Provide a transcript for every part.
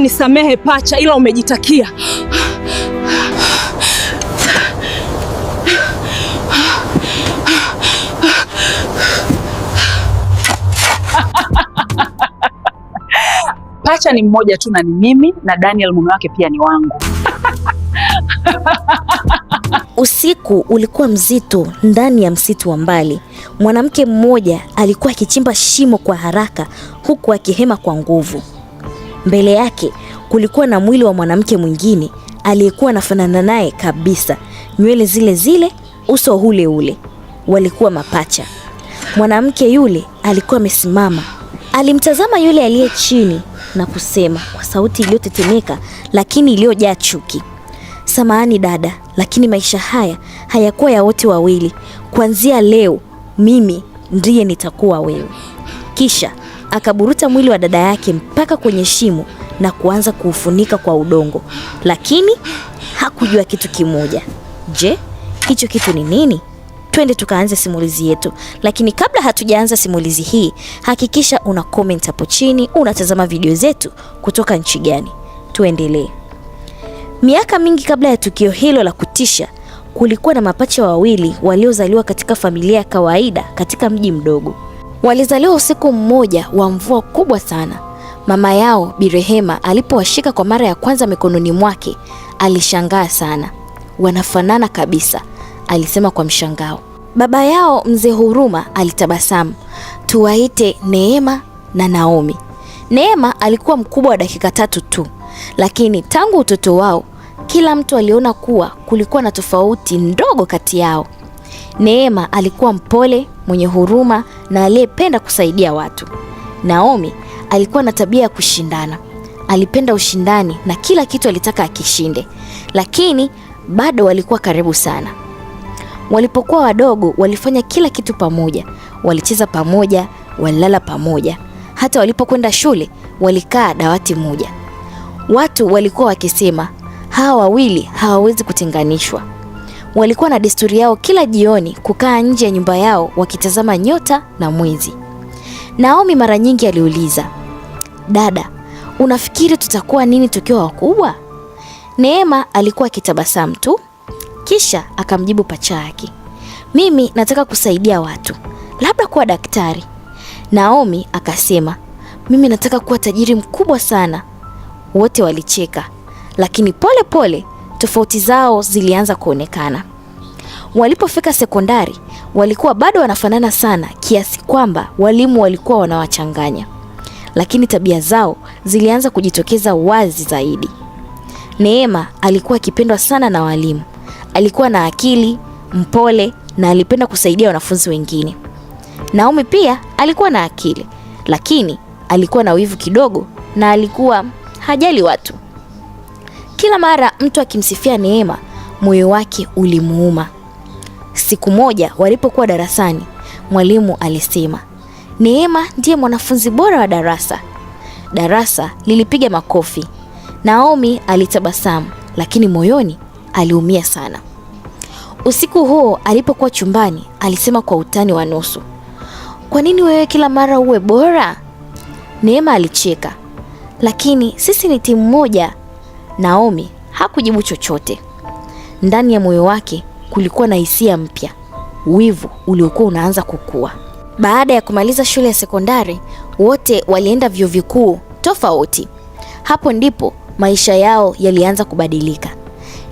Nisamehe pacha, ila umejitakia. Pacha ni mmoja tu na ni mimi, na Daniel mume wake pia ni wangu. Usiku ulikuwa mzito ndani ya msitu wa mbali. Mwanamke mmoja alikuwa akichimba shimo kwa haraka huku akihema kwa nguvu. Mbele yake kulikuwa na mwili wa mwanamke mwingine aliyekuwa anafanana naye kabisa, nywele zile zile, uso ule ule. Walikuwa mapacha. Mwanamke yule alikuwa amesimama, alimtazama yule aliye chini na kusema kwa sauti iliyotetemeka lakini iliyojaa chuki, "Samahani dada, lakini maisha haya hayakuwa ya wote wawili. Kuanzia leo mimi ndiye nitakuwa wewe." Kisha akaburuta mwili wa dada yake mpaka kwenye shimo na kuanza kuufunika kwa udongo. Lakini hakujua kitu kimoja. Je, hicho kitu ni nini? Twende tukaanze simulizi yetu. Lakini kabla hatujaanza simulizi hii, hakikisha una comment hapo chini unatazama video zetu kutoka nchi gani. Tuendelee. Miaka mingi kabla ya tukio hilo la kutisha, kulikuwa na mapacha wawili waliozaliwa katika familia ya kawaida katika mji mdogo. Walizaliwa usiku mmoja wa mvua kubwa sana. Mama yao Bi Rehema alipowashika kwa mara ya kwanza mikononi mwake, alishangaa sana. "Wanafanana kabisa," alisema kwa mshangao. Baba yao Mzee Huruma alitabasamu. "Tuwaite Neema na Naomi." Neema alikuwa mkubwa wa dakika 3 tu, lakini tangu utoto wao kila mtu aliona kuwa kulikuwa na tofauti ndogo kati yao. Neema alikuwa mpole, mwenye huruma na aliyependa kusaidia watu. Naomi alikuwa na tabia ya kushindana. Alipenda ushindani na kila kitu alitaka akishinde, lakini bado walikuwa karibu sana. Walipokuwa wadogo walifanya kila kitu pamoja. Walicheza pamoja, walilala pamoja. Hata walipokwenda shule walikaa dawati moja. Watu walikuwa wakisema hawa wawili hawawezi kutenganishwa. Walikuwa na desturi yao kila jioni kukaa nje ya nyumba yao wakitazama nyota na mwezi. Naomi mara nyingi aliuliza, "Dada, unafikiri tutakuwa nini tukiwa wakubwa?" Neema alikuwa akitabasamu tu, kisha akamjibu pacha yake, "Mimi nataka kusaidia watu, labda kuwa daktari." Naomi akasema, "Mimi nataka kuwa tajiri mkubwa sana." Wote walicheka, lakini pole pole tofauti zao zilianza kuonekana. Walipofika sekondari, walikuwa bado wanafanana sana kiasi kwamba walimu walikuwa wanawachanganya. Lakini tabia zao zilianza kujitokeza wazi zaidi. Neema alikuwa akipendwa sana na walimu. Alikuwa na akili, mpole na alipenda kusaidia wanafunzi wengine. Naomi pia alikuwa na akili, lakini alikuwa na wivu kidogo na alikuwa hajali watu. Kila mara mtu akimsifia Neema, moyo wake ulimuuma. Siku moja walipokuwa darasani, mwalimu alisema, "Neema ndiye mwanafunzi bora wa darasa." Darasa lilipiga makofi. Naomi alitabasamu, lakini moyoni aliumia sana. Usiku huo alipokuwa chumbani, alisema kwa utani wa nusu, "Kwa nini wewe kila mara uwe bora?" Neema alicheka, "Lakini sisi ni timu moja." Naomi hakujibu chochote. Ndani ya moyo wake kulikuwa na hisia mpya, wivu uliokuwa unaanza kukua. Baada ya kumaliza shule ya sekondari, wote walienda vyuo vikuu tofauti. Hapo ndipo maisha yao yalianza kubadilika.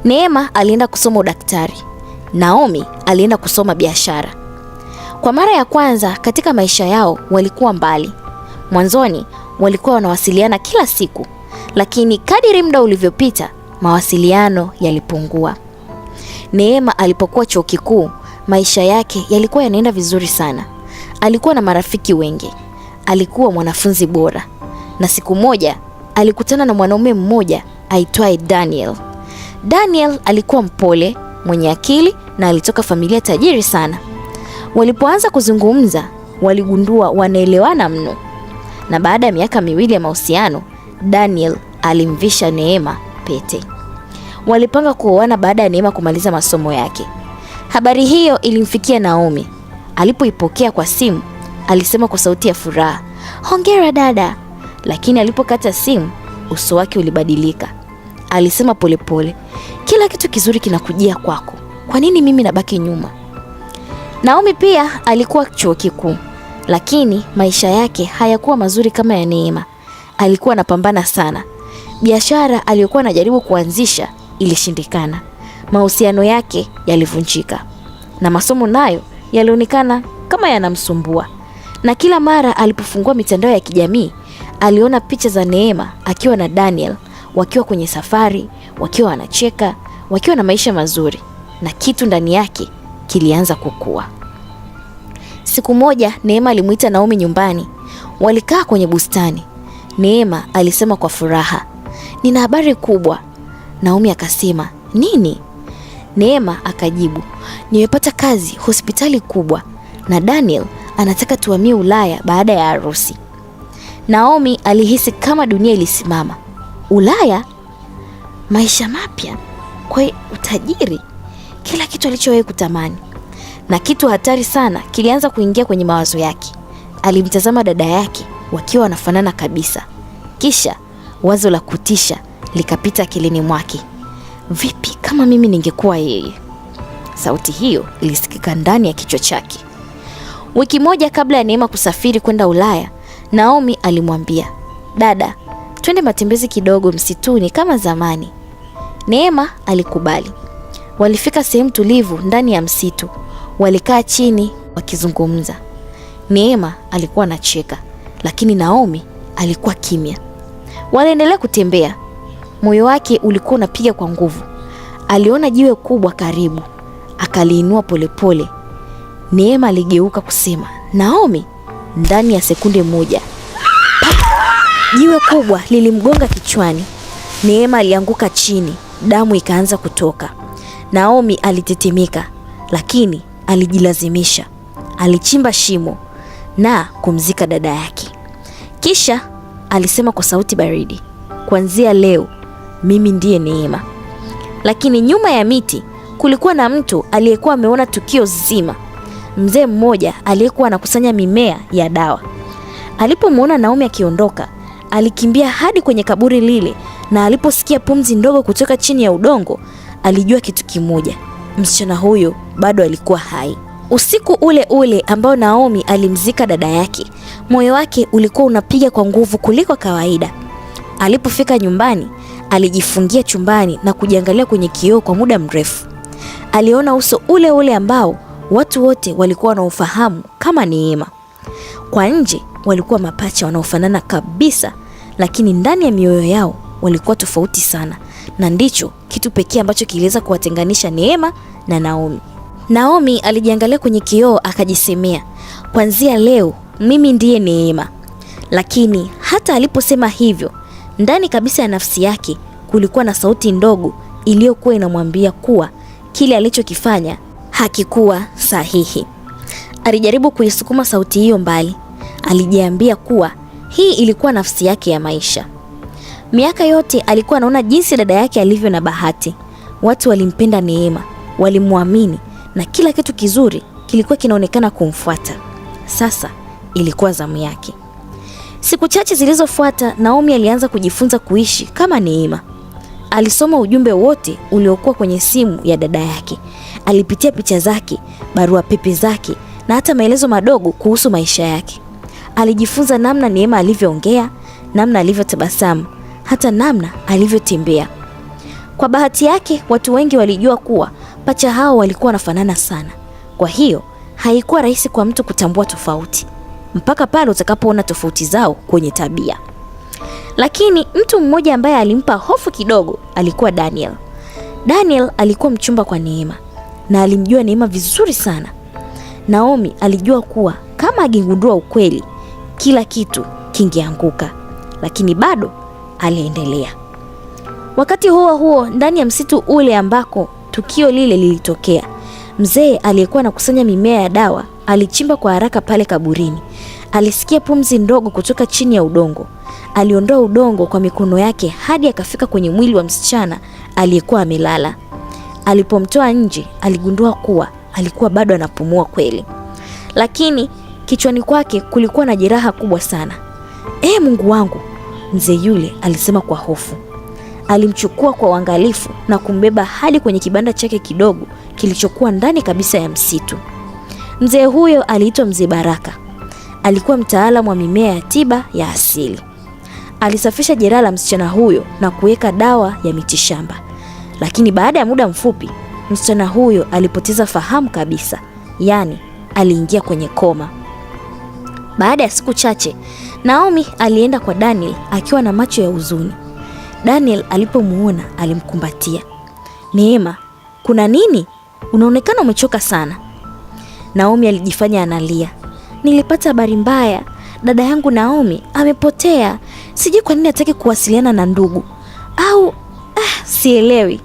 Neema alienda kusoma udaktari. Naomi alienda kusoma biashara. Kwa mara ya kwanza katika maisha yao walikuwa mbali. Mwanzoni walikuwa wanawasiliana kila siku, lakini kadiri muda ulivyopita, mawasiliano yalipungua. Neema alipokuwa chuo kikuu, maisha yake yalikuwa yanaenda vizuri sana. Alikuwa na marafiki wengi. Alikuwa mwanafunzi bora. Na siku moja alikutana na mwanaume mmoja aitwaye Daniel. Daniel alikuwa mpole, mwenye akili na alitoka familia tajiri sana. Walipoanza kuzungumza, waligundua wanaelewana mno. Na baada ya miaka 2 ya mahusiano, Daniel alimvisha Neema pete. Walipanga kuoana baada ya Neema kumaliza masomo yake. Habari hiyo ilimfikia Naomi. Alipoipokea kwa simu, alisema kwa sauti ya furaha, "Hongera dada." Lakini alipokata simu, uso wake ulibadilika. Alisema polepole, kila kitu kizuri kinakujia kwako. Kwa nini mimi nabaki nyuma? Naomi pia alikuwa chuo kikuu, lakini maisha yake hayakuwa mazuri kama ya Neema. Alikuwa anapambana sana. Biashara aliyokuwa anajaribu kuanzisha ilishindikana. Mahusiano yake yalivunjika. Na masomo nayo yalionekana kama yanamsumbua. Na kila mara alipofungua mitandao ya kijamii, aliona picha za Neema akiwa na Daniel, wakiwa kwenye safari, wakiwa wanacheka, wakiwa na maisha mazuri. Na kitu ndani yake kilianza kukua. Siku moja Neema alimuita Naomi nyumbani. Walikaa kwenye bustani. Neema alisema kwa furaha, nina habari kubwa. Naomi akasema, nini? Neema akajibu, nimepata kazi hospitali kubwa na Daniel anataka tuhamie Ulaya baada ya harusi. Naomi alihisi kama dunia ilisimama. Ulaya? Maisha mapya? Kwa utajiri? Kila kitu alichowahi kutamani. Na kitu hatari sana kilianza kuingia kwenye mawazo yake. Alimtazama dada yake wakiwa wanafanana kabisa. Kisha wazo la kutisha likapita akilini mwake. Vipi kama mimi ningekuwa yeye? Sauti hiyo ilisikika ndani ya kichwa chake. Wiki moja kabla ya Neema kusafiri kwenda Ulaya, Naomi alimwambia, dada, twende matembezi kidogo msituni kama zamani. Neema alikubali. Walifika sehemu tulivu ndani ya msitu. Walikaa chini wakizungumza. Neema alikuwa anacheka, lakini Naomi alikuwa kimya. Waliendelea kutembea. Moyo wake ulikuwa unapiga kwa nguvu. Aliona jiwe kubwa karibu, akaliinua polepole. Neema aligeuka kusema, Naomi. Ndani ya sekunde moja, jiwe kubwa lilimgonga kichwani. Neema alianguka chini, damu ikaanza kutoka. Naomi alitetemeka, lakini alijilazimisha. Alichimba shimo na kumzika dada yake. Kisha alisema kwa sauti baridi, kuanzia leo mimi ndiye Neema. Lakini nyuma ya miti kulikuwa na mtu aliyekuwa ameona tukio zima. Mzee mmoja aliyekuwa anakusanya mimea ya dawa. Alipomwona Naomi akiondoka, alikimbia hadi kwenye kaburi lile, na aliposikia pumzi ndogo kutoka chini ya udongo, alijua kitu kimoja. Msichana huyo bado alikuwa hai. Usiku ule ule ambao Naomi alimzika dada yake, moyo wake ulikuwa unapiga kwa nguvu kuliko kawaida. Alipofika nyumbani, alijifungia chumbani na kujiangalia kwenye kioo kwa muda mrefu. Aliona uso ule ule ambao watu wote walikuwa wanaufahamu kama Neema. Kwa nje walikuwa mapacha wanaofanana kabisa, lakini ndani ya mioyo yao walikuwa tofauti sana, na ndicho kitu pekee ambacho kiliweza kuwatenganisha Neema na Naomi. Naomi alijiangalia kwenye kioo akajisemea, kuanzia leo mimi ndiye Neema. Lakini hata aliposema hivyo, ndani kabisa ya nafsi yake kulikuwa na sauti ndogo iliyokuwa inamwambia kuwa kile alichokifanya hakikuwa sahihi. Alijaribu kuisukuma sauti hiyo mbali. Alijiambia kuwa hii ilikuwa nafsi yake ya maisha. Miaka yote alikuwa anaona jinsi dada yake alivyo na bahati. Watu walimpenda Neema, walimwamini, na kila kitu kizuri kilikuwa kinaonekana kumfuata. Sasa ilikuwa zamu yake. Siku chache zilizofuata, Naomi alianza kujifunza kuishi kama Neema. Alisoma ujumbe wote uliokuwa kwenye simu ya dada yake. Alipitia picha zake, barua pepe zake, na hata maelezo madogo kuhusu maisha yake. Alijifunza namna Neema alivyoongea, namna alivyotabasamu, hata namna alivyotembea. Kwa bahati yake, watu wengi walijua kuwa pacha hao walikuwa wanafanana sana. Kwa hiyo, haikuwa rahisi kwa mtu kutambua tofauti, mpaka pale utakapoona tofauti zao kwenye tabia. Lakini mtu mmoja ambaye alimpa hofu kidogo alikuwa Daniel. Daniel alikuwa mchumba kwa Neema na alimjua Neema vizuri sana. Naomi alijua kuwa kama angegundua ukweli, kila kitu kingeanguka, lakini bado aliendelea. Wakati huo huo, ndani ya msitu ule ambako tukio lile lilitokea, mzee aliyekuwa anakusanya mimea ya dawa alichimba kwa haraka pale kaburini. Alisikia pumzi ndogo kutoka chini ya udongo. Aliondoa udongo kwa mikono yake hadi akafika kwenye mwili wa msichana aliyekuwa amelala. Alipomtoa nje, aligundua kuwa alikuwa bado anapumua kweli, lakini kichwani kwake kulikuwa na jeraha kubwa sana. Mungu wangu, mzee yule alisema kwa hofu. Alimchukua kwa uangalifu na kumbeba hadi kwenye kibanda chake kidogo kilichokuwa ndani kabisa ya msitu. Mzee huyo aliitwa Mzee Baraka. Alikuwa mtaalamu wa mimea ya tiba ya asili. Alisafisha jeraha la msichana huyo na kuweka dawa ya mitishamba. Lakini baada ya muda mfupi, msichana huyo alipoteza fahamu kabisa. Yaani, aliingia kwenye koma. Baada ya siku chache, Naomi alienda kwa Daniel akiwa na macho ya huzuni. Daniel alipomuona alimkumbatia. Neema, kuna nini? Unaonekana umechoka sana. Naomi alijifanya analia. Nilipata habari mbaya. Dada yangu Naomi amepotea. Sijui kwa nini hataki kuwasiliana na ndugu. Au sielewi.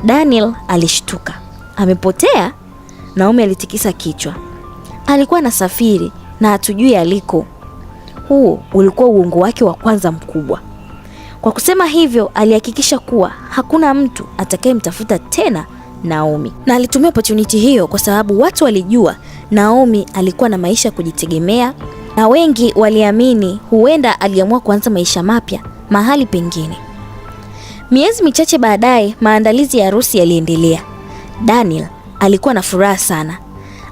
Daniel alishtuka. Amepotea? Naomi alitikisa kichwa. Alikuwa anasafiri na hatujui aliko. Huo ulikuwa uongo wake wa kwanza mkubwa. Kwa kusema hivyo, alihakikisha kuwa hakuna mtu atakayemtafuta tena Naomi. Na alitumia opportunity hiyo kwa sababu watu walijua Naomi alikuwa na maisha kujitegemea, na wengi waliamini huenda aliamua kuanza maisha mapya mahali pengine. Miezi michache baadaye, maandalizi ya harusi yaliendelea. Daniel alikuwa na furaha sana.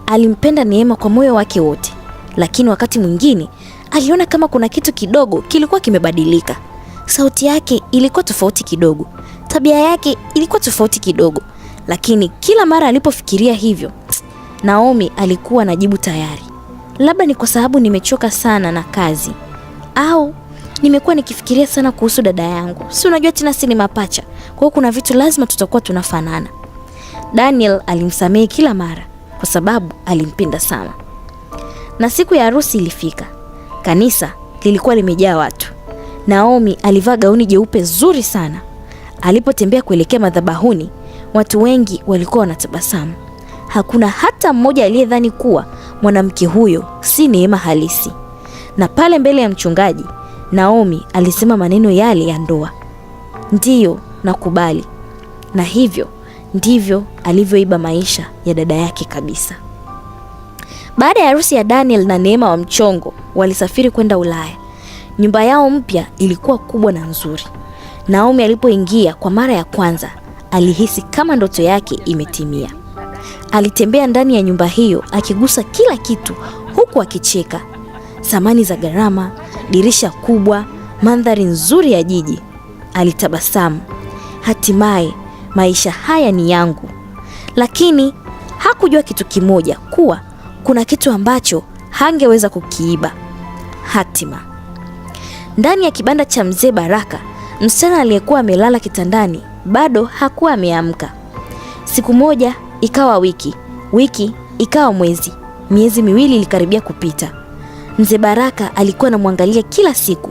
Alimpenda Neema kwa moyo wake wote, lakini wakati mwingine aliona kama kuna kitu kidogo kilikuwa kimebadilika. Sauti yake ilikuwa tofauti kidogo, tabia yake ilikuwa tofauti kidogo. Lakini kila mara alipofikiria hivyo, Naomi alikuwa anajibu tayari. Labda ni kwa sababu nimechoka sana na kazi, au nimekuwa nikifikiria sana kuhusu dada yangu. Si unajua tena si ni mapacha, kwa hiyo kuna vitu lazima tutakuwa tunafanana. Daniel alimsamehe kila mara kwa sababu alimpenda sana. Na siku ya harusi ilifika. Kanisa lilikuwa limejaa watu. Naomi alivaa gauni jeupe zuri sana. Alipotembea kuelekea madhabahuni, watu wengi walikuwa wanatabasamu. Hakuna hata mmoja aliyedhani kuwa mwanamke huyo si Neema halisi. Na pale mbele ya mchungaji, Naomi alisema maneno yale ya ndoa. Ndiyo, nakubali. Na hivyo ndivyo alivyoiba maisha ya dada yake kabisa. Baada ya harusi ya Daniel na Neema wa mchongo, walisafiri kwenda Ulaya. Nyumba yao mpya ilikuwa kubwa na nzuri. Naomi alipoingia kwa mara ya kwanza, alihisi kama ndoto yake imetimia. Alitembea ndani ya nyumba hiyo akigusa kila kitu huku akicheka. Samani za gharama, dirisha kubwa, mandhari nzuri ya jiji. Alitabasamu. Hatimaye maisha haya ni yangu. Lakini hakujua kitu kimoja, kuwa kuna kitu ambacho hangeweza kukiiba. Hatima. Ndani ya kibanda cha Mzee Baraka, msichana aliyekuwa amelala kitandani bado hakuwa ameamka. Siku moja ikawa wiki ikawa mwezi, miezi miwili ilikaribia kupita. Mzee Baraka alikuwa anamwangalia kila siku.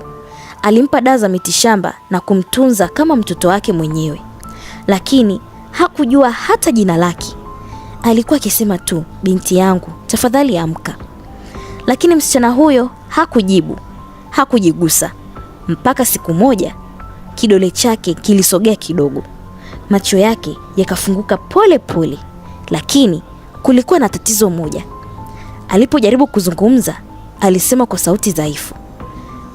Alimpa dawa za mitishamba na kumtunza kama mtoto wake mwenyewe. Lakini hakujua hata jina lake. Alikuwa akisema tu, binti yangu, tafadhali amka. Lakini msichana huyo hakujibu, hakujigusa. Mpaka siku moja, kidole chake kilisogea kidogo. Macho yake yakafunguka pole pole. Lakini kulikuwa na tatizo moja. Alipojaribu kuzungumza, alisema kwa sauti dhaifu,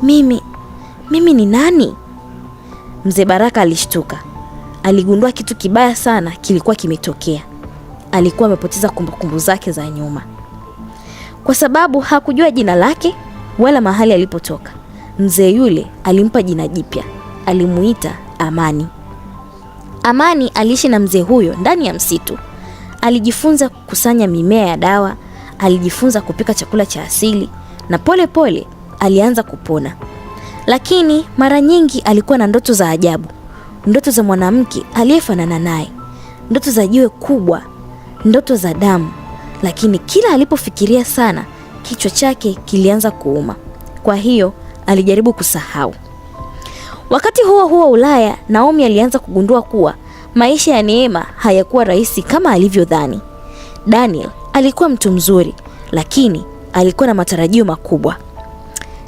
Mimi ni nani? Mzee Baraka alishtuka. Aligundua kitu kibaya sana kilikuwa kimetokea. Alikuwa amepoteza kumbukumbu zake za nyuma. Kwa sababu hakujua jina lake wala mahali alipotoka, mzee yule alimpa jina jipya. Alimuita Amani. Amani aliishi na mzee huyo ndani ya msitu. Alijifunza kukusanya mimea ya dawa, alijifunza kupika chakula cha asili, na pole pole alianza kupona. Lakini mara nyingi alikuwa na ndoto za ajabu, ndoto za mwanamke aliyefanana naye, ndoto za jiwe kubwa, ndoto za damu. Lakini kila alipofikiria sana, kichwa chake kilianza kuuma. Kwa hiyo alijaribu kusahau. Wakati huo Ulaya, Naomi alianza kugundua kuwa maisha ya Neema hayakuwa rahisi kama alivyodhani. Daniel alikuwa mtu mzuri, lakini alikuwa na matarajio makubwa.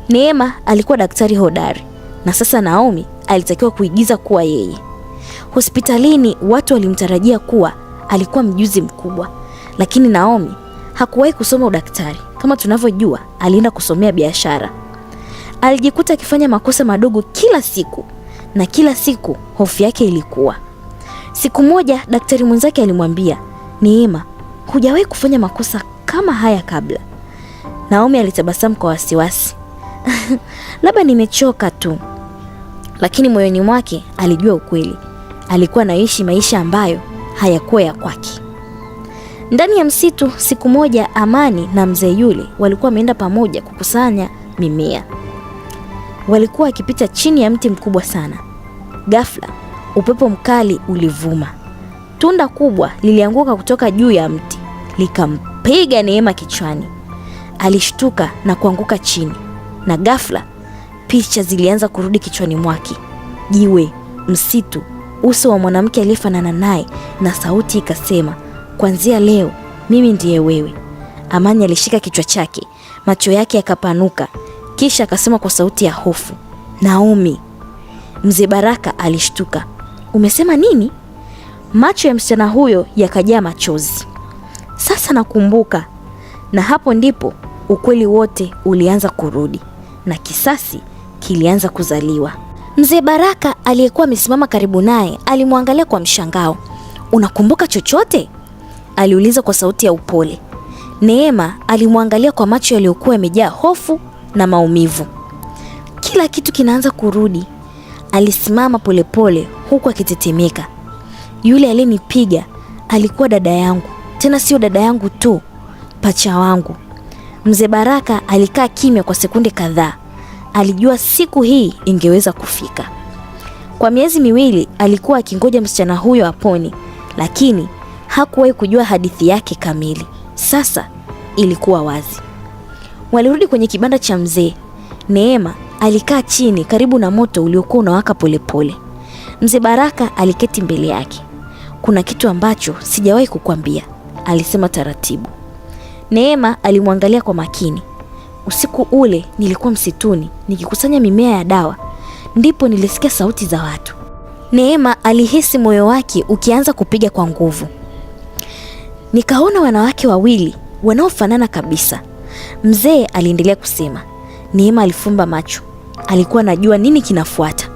Neema alikuwa daktari hodari, na sasa Naomi alitakiwa kuigiza kuwa yeye. Hospitalini watu walimtarajia kuwa alikuwa mjuzi mkubwa, lakini Naomi hakuwahi kusoma udaktari. Kama tunavyojua, alienda kusomea biashara. alijikuta akifanya makosa madogo kila siku, na kila siku hofu yake ilikuwa. Siku moja daktari mwenzake alimwambia, Neema, hujawahi kufanya makosa kama haya kabla. Naomi alitabasamu kwa wasiwasi. Labda nimechoka tu. Lakini moyoni mwake alijua ukweli. Alikuwa anaishi maisha ambayo hayakuwa ya kwake. Ndani ya msitu siku moja, Amani na mzee yule walikuwa wameenda pamoja kukusanya mimea. Walikuwa wakipita chini ya mti mkubwa sana. Ghafla upepo mkali ulivuma. Tunda kubwa lilianguka kutoka juu ya mti, likampiga Neema kichwani. Alishtuka na kuanguka chini, na ghafla picha zilianza kurudi kichwani mwake. Jiwe, msitu, uso wa mwanamke aliyefanana naye, na sauti ikasema, kuanzia leo mimi ndiye wewe. Amani alishika kichwa chake, macho yake yakapanuka, kisha akasema kwa sauti ya hofu, Naomi. Mzee Baraka alishtuka. Umesema nini? Macho ya msichana huyo yakajaa machozi. Sasa nakumbuka. Na hapo ndipo ukweli wote ulianza kurudi, na kisasi kilianza kuzaliwa. Mzee Baraka aliyekuwa amesimama karibu naye alimwangalia kwa mshangao. Unakumbuka chochote? Aliuliza kwa sauti ya upole. Neema alimwangalia kwa macho yaliyokuwa yamejaa hofu na maumivu. Kila kitu kinaanza kurudi. Alisimama polepole huku akitetemeka. Yule aliyenipiga alikuwa dada yangu, tena sio dada yangu tu, pacha wangu. Mzee Baraka alikaa kimya kwa sekunde kadhaa. Alijua siku hii ingeweza kufika. Kwa miezi miwili alikuwa akingoja msichana huyo apone, lakini hakuwahi kujua hadithi yake kamili. Sasa ilikuwa wazi. Walirudi kwenye kibanda cha mzee. Neema alikaa chini karibu na moto uliokuwa unawaka polepole. Mzee Baraka aliketi mbele yake. Kuna kitu ambacho sijawahi kukwambia, alisema taratibu. Neema alimwangalia kwa makini. Usiku ule nilikuwa msituni nikikusanya mimea ya dawa, ndipo nilisikia sauti za watu. Neema alihisi moyo wake ukianza kupiga kwa nguvu. Nikaona wanawake wawili wanaofanana kabisa, mzee aliendelea kusema. Neema alifumba macho. Alikuwa anajua nini kinafuata.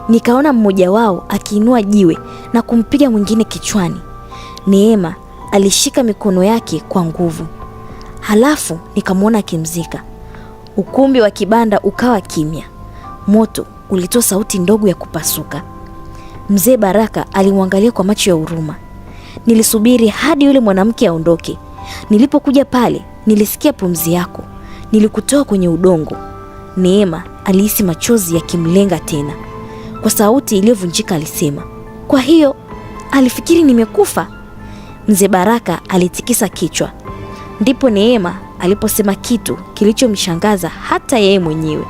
Nikaona mmoja wao akiinua jiwe na kumpiga mwingine kichwani. Neema alishika mikono yake kwa nguvu. Halafu nikamwona akimzika. Ukumbi wa kibanda ukawa kimya. Moto ulitoa sauti ndogo ya kupasuka. Mzee Baraka alimwangalia kwa macho ya huruma. Nilisubiri hadi yule mwanamke aondoke. Nilipokuja pale, nilisikia pumzi yako. Nilikutoa kwenye udongo. Neema alihisi machozi yakimlenga tena. Kwa sauti iliyovunjika alisema, kwa hiyo alifikiri nimekufa? Mzee Baraka alitikisa kichwa. Ndipo Neema aliposema kitu kilichomshangaza hata yeye mwenyewe.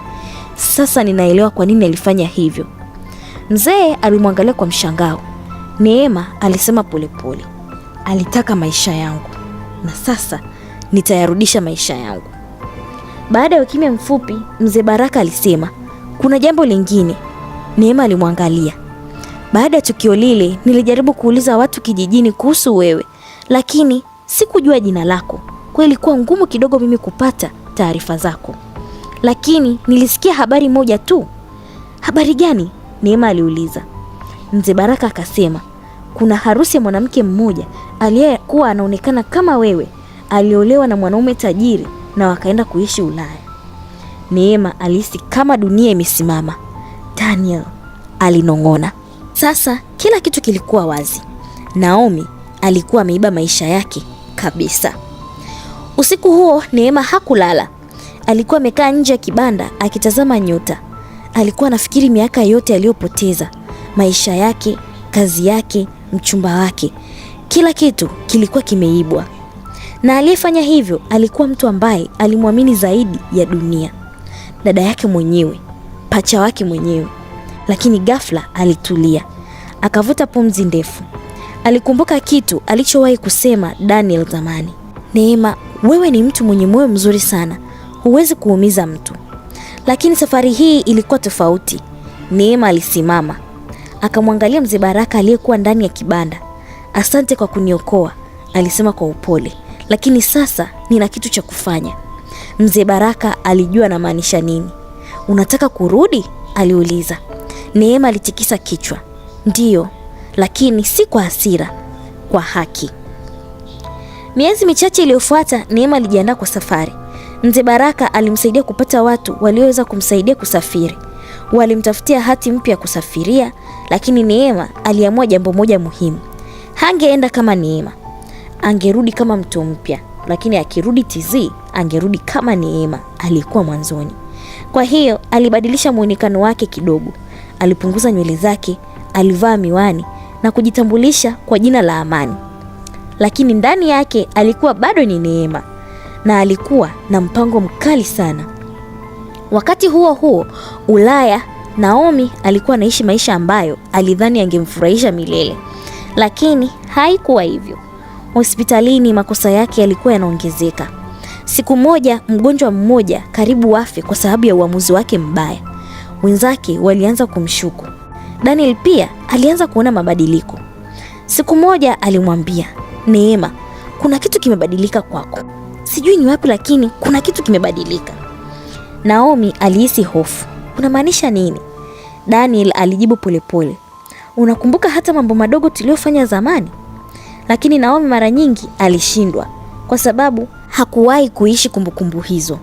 Sasa ninaelewa kwa nini alifanya hivyo. Mzee alimwangalia kwa mshangao. Neema alisema polepole, alitaka maisha yangu, na sasa nitayarudisha maisha yangu. Baada ya ukimya mfupi, Mzee Baraka alisema, kuna jambo lingine. Neema alimwangalia. Baada ya tukio lile, nilijaribu kuuliza watu kijijini kuhusu wewe, lakini sikujua jina lako. Kwa ilikuwa ngumu kidogo mimi kupata taarifa zako. Lakini nilisikia habari moja tu. Habari gani? Neema aliuliza. Mzee Baraka akasema, kuna harusi ya mwanamke mmoja aliyekuwa anaonekana kama wewe. Aliolewa na mwanaume tajiri na wakaenda kuishi Ulaya. Neema alihisi kama dunia imesimama. Daniel, alinong'ona. Sasa kila kitu kilikuwa wazi. Naomi alikuwa ameiba maisha yake kabisa. Usiku huo Neema hakulala. Alikuwa amekaa nje ya kibanda akitazama nyota. Alikuwa anafikiri miaka yote aliyopoteza, maisha yake, kazi yake, mchumba wake. Kila kitu kilikuwa kimeibwa. Na aliyefanya hivyo alikuwa mtu ambaye alimwamini zaidi ya dunia. Dada yake mwenyewe, pacha wake mwenyewe. Lakini ghafla alitulia. Akavuta pumzi ndefu. Alikumbuka kitu alichowahi kusema Daniel zamani. Neema, wewe ni mtu mwenye moyo mzuri sana. Huwezi kuumiza mtu. Lakini safari hii ilikuwa tofauti. Neema alisimama. Akamwangalia Mzee Baraka aliyekuwa ndani ya kibanda. Asante kwa kuniokoa, alisema kwa upole. Lakini sasa nina kitu cha kufanya. Mzee Baraka alijua anamaanisha nini. unataka kurudi? aliuliza. Neema alitikisa kichwa. Ndiyo, lakini si kwa hasira, kwa haki. Miezi michache iliyofuata, Neema alijiandaa kwa safari. Mzee Baraka alimsaidia kupata watu walioweza kumsaidia kusafiri. Walimtafutia hati mpya ya kusafiria, lakini Neema aliamua jambo moja muhimu. Hangeenda kama Neema, angerudi kama mtu mpya, lakini akirudi TZ angerudi kama Neema alikuwa mwanzoni. Kwa hiyo alibadilisha muonekano wake kidogo. Alipunguza nywele zake, alivaa miwani na kujitambulisha kwa jina la Amani. Lakini ndani yake alikuwa bado ni Neema, na alikuwa na mpango mkali sana. Wakati huo huo, Ulaya, Naomi alikuwa anaishi maisha ambayo alidhani angemfurahisha milele, lakini haikuwa hivyo. Hospitalini makosa yake yalikuwa yanaongezeka. Siku moja mgonjwa mmoja karibu wafe kwa sababu ya uamuzi wake mbaya. Wenzake walianza kumshuku. Daniel pia alianza kuona mabadiliko. Siku moja alimwambia Neema, kuna kitu kimebadilika kwako. Sijui ni wapi, lakini kuna kitu kimebadilika. Naomi alihisi hofu. Unamaanisha nini? Daniel alijibu polepole. Unakumbuka hata mambo madogo tuliyofanya zamani? Lakini Naomi mara nyingi alishindwa kwa sababu hakuwahi kuishi kumbukumbu hizo.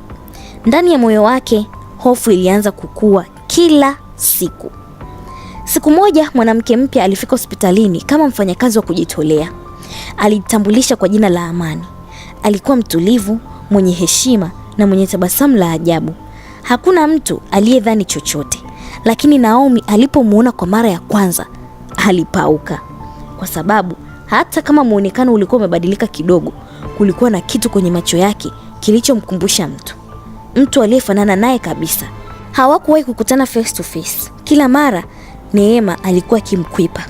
Ndani ya moyo wake hofu ilianza kukua kila siku. Siku moja mwanamke mpya alifika hospitalini kama mfanyakazi wa kujitolea. Alijitambulisha kwa jina la Amani. Alikuwa mtulivu, mwenye heshima na mwenye tabasamu la ajabu. Hakuna mtu aliyedhani chochote, lakini Naomi alipomuona kwa mara ya kwanza alipauka, kwa sababu hata kama muonekano ulikuwa umebadilika kidogo, kulikuwa na kitu kwenye macho yake kilichomkumbusha mtu aliyefanana naye kabisa. Hawakuwahi kukutana face to face. Kila mara Neema alikuwa akimkwipa.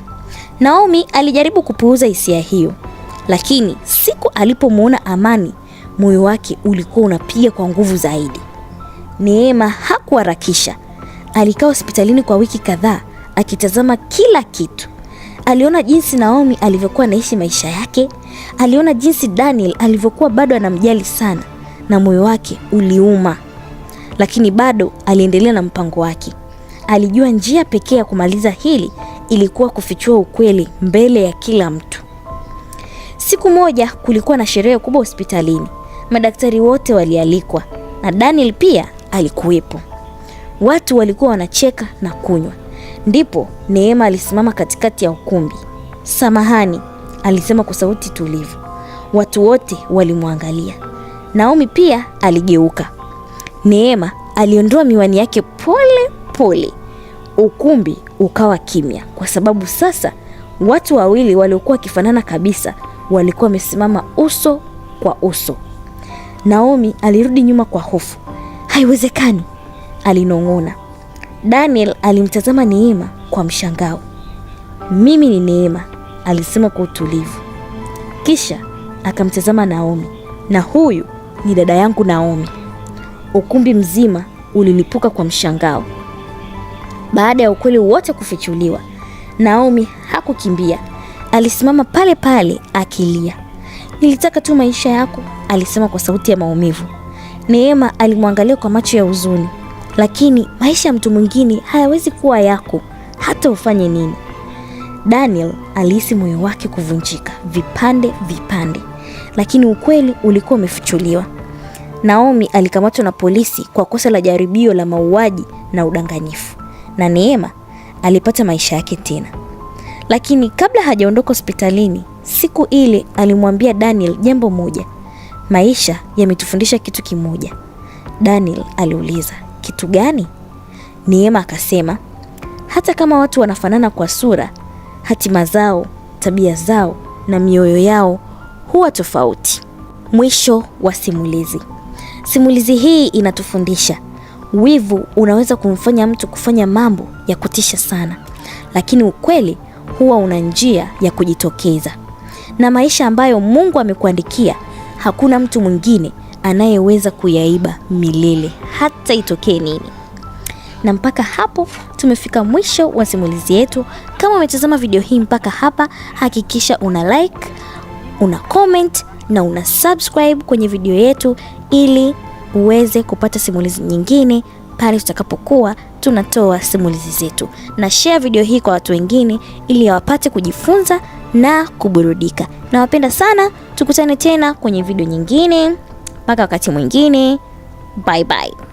Naomi alijaribu kupuuza hisia hiyo, lakini siku alipomuona Amani, moyo wake ulikuwa unapiga kwa nguvu zaidi. Neema hakuharakisha. Alikaa hospitalini kwa wiki kadhaa akitazama kila kitu. Aliona jinsi Naomi alivyokuwa anaishi maisha yake, aliona jinsi Daniel alivyokuwa bado anamjali sana, na moyo wake uliuma. Lakini bado aliendelea na mpango wake. Alijua njia pekee ya kumaliza hili ilikuwa kufichua ukweli mbele ya kila mtu. Siku moja kulikuwa na sherehe kubwa hospitalini. Madaktari wote walialikwa na Daniel pia alikuwepo. Watu walikuwa wanacheka na kunywa. Ndipo Neema alisimama katikati ya ukumbi. Samahani, alisema kwa sauti tulivu. Watu wote walimwangalia. Naomi pia aligeuka. Neema aliondoa miwani yake pole pole. Ukumbi ukawa kimya, kwa sababu sasa watu wawili waliokuwa wakifanana kabisa walikuwa wamesimama uso kwa uso. Naomi alirudi nyuma kwa hofu. Haiwezekani, alinong'ona. Daniel alimtazama Neema kwa mshangao. Mimi ni Neema, alisema kwa utulivu. Kisha akamtazama Naomi. Na huyu ni dada yangu Naomi. Ukumbi mzima ulilipuka kwa mshangao. Baada ya ukweli wote kufichuliwa, Naomi hakukimbia. Alisimama pale pale akilia. Nilitaka tu maisha yako, alisema kwa sauti ya maumivu. Neema alimwangalia kwa macho ya huzuni. Lakini maisha ya mtu mwingine hayawezi kuwa yako, hata ufanye nini. Daniel alihisi moyo wake kuvunjika vipande vipande, lakini ukweli ulikuwa umefichuliwa. Naomi alikamatwa na polisi kwa kosa la jaribio la mauaji na udanganyifu, na Neema alipata maisha yake tena. Lakini kabla hajaondoka hospitalini, siku ile alimwambia Daniel jambo moja. Maisha yametufundisha kitu kimoja. Daniel aliuliza, kitu gani? Neema akasema, hata kama watu wanafanana kwa sura, hatima zao, tabia zao na mioyo yao huwa tofauti. Mwisho wa simulizi. Simulizi hii inatufundisha wivu unaweza kumfanya mtu kufanya mambo ya kutisha sana, lakini ukweli huwa una njia ya kujitokeza. Na maisha ambayo Mungu amekuandikia, hakuna mtu mwingine anayeweza kuyaiba milele, hata itokee nini. Na mpaka hapo tumefika mwisho wa simulizi yetu. Kama umetazama video hii mpaka hapa, hakikisha una like, una comment na una subscribe kwenye video yetu ili uweze kupata simulizi nyingine pale tutakapokuwa tunatoa simulizi zetu, na share video hii kwa watu wengine ili wapate kujifunza na kuburudika. Nawapenda sana, tukutane tena kwenye video nyingine. Mpaka wakati mwingine, bye bye.